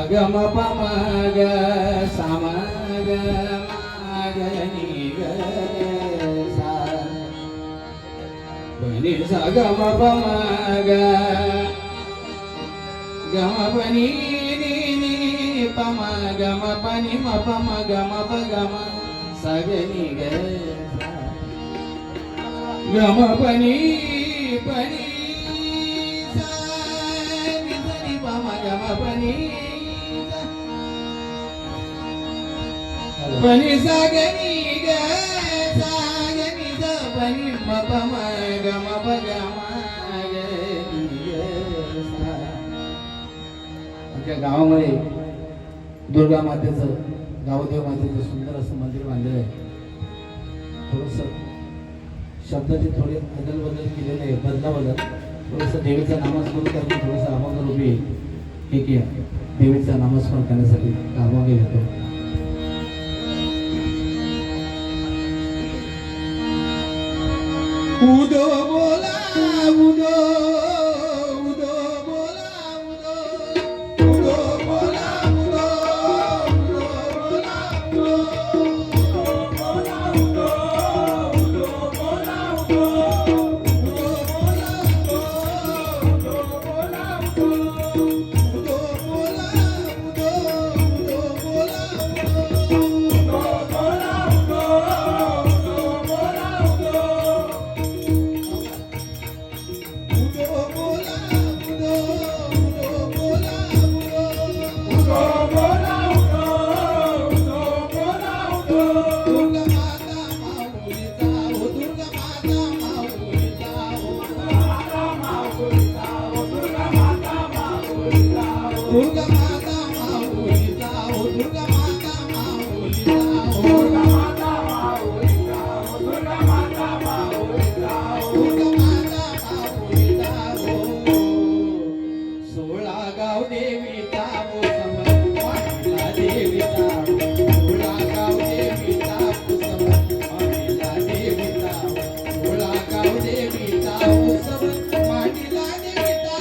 ग म प म ग सा म ग म ग नि ग सा प नि सा ग म प म ग ग म प नि नि नि प म ग म प नि म प म ग म प ग म सा ग नि ग सा ग म प नि प नि सा नि सा नि प म ग म प नि पनि सा ग नि ग सा ग नि सा पनि म प म ग म प ग म ग नि ग सा. आमच्या गावामध्ये दुर्गा मातेचं गावदेव मातेचं सुंदर असं मंदिर बांधलेलं आहे. थोडंसं शब्दाचे थोडे बदल केलेले आहे, बदल थोडंसं देवीचं नामस्मरण करून थोडंसं अभंग रूपी हे किया देवीचं नामस्मरण करण्यासाठी अभंग घेतो. उदो बोला उदो उदो बोला उदो उदो बोला उदो उदो बोला उदो बोला उदो उदो बोला उदो उदो बोला उदो उदो बोला उदो उदो बोला उदो उदो बोला दुर्गा माता माऊलीचा हो दुर्गा माता माऊलीचा हो दुर्गा माता माऊलीचा हो दुर्गा माता माऊलीचा हो दुर्गा माता माऊलीचा हो 16 गाव देवीचा हो समज वाहिला देवीचा 16 गाव देवीचा हो समज वाहिला देवीचा 16 गाव देवीचा हो समज वाहिला देवीचा हो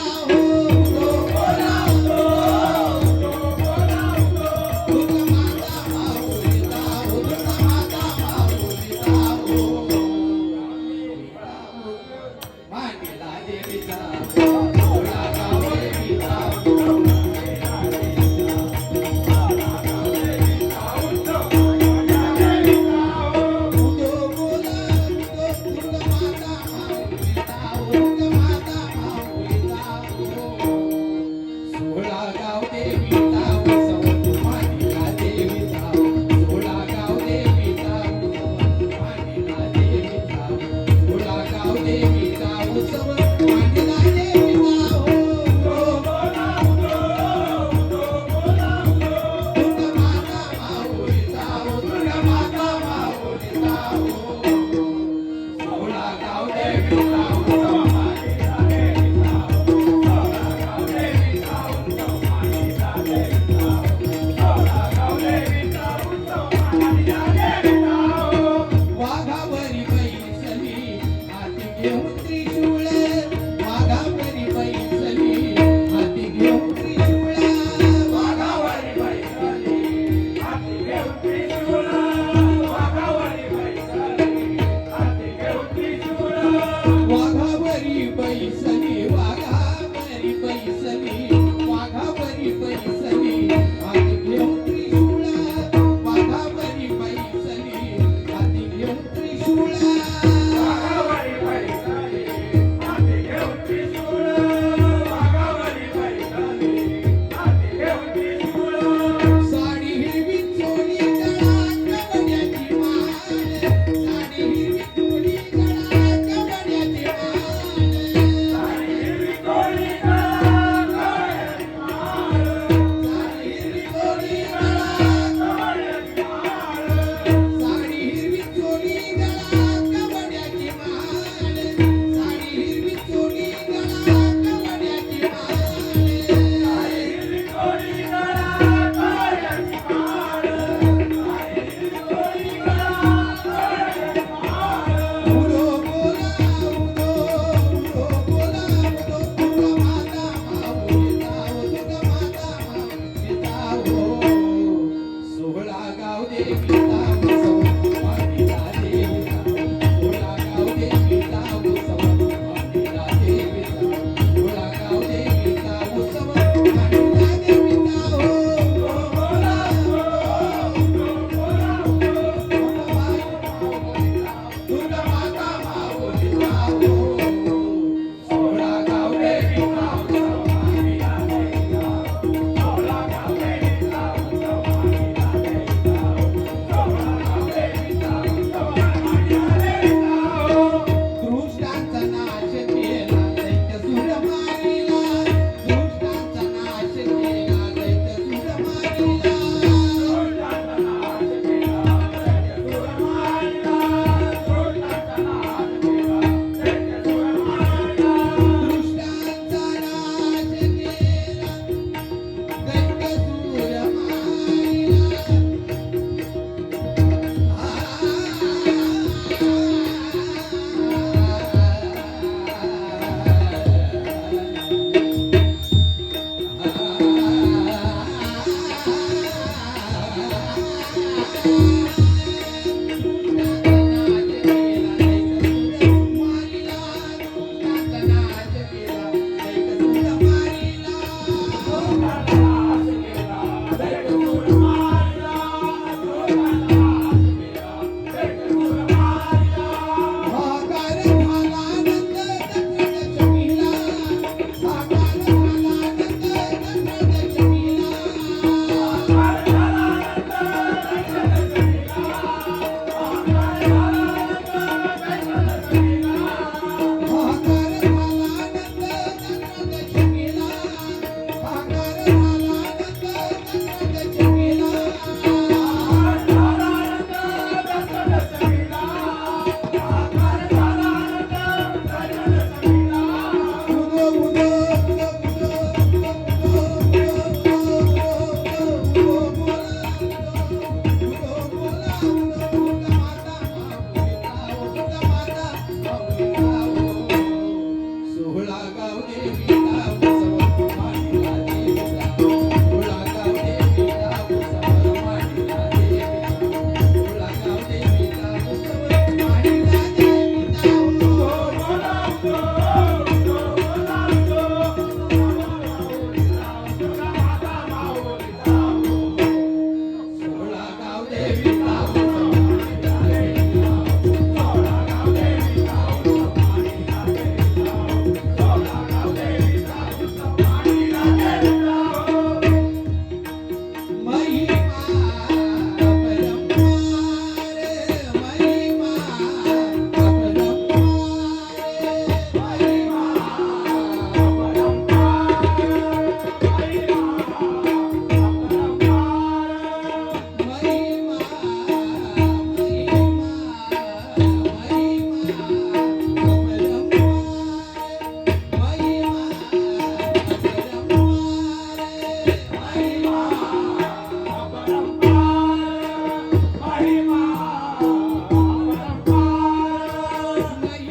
नाही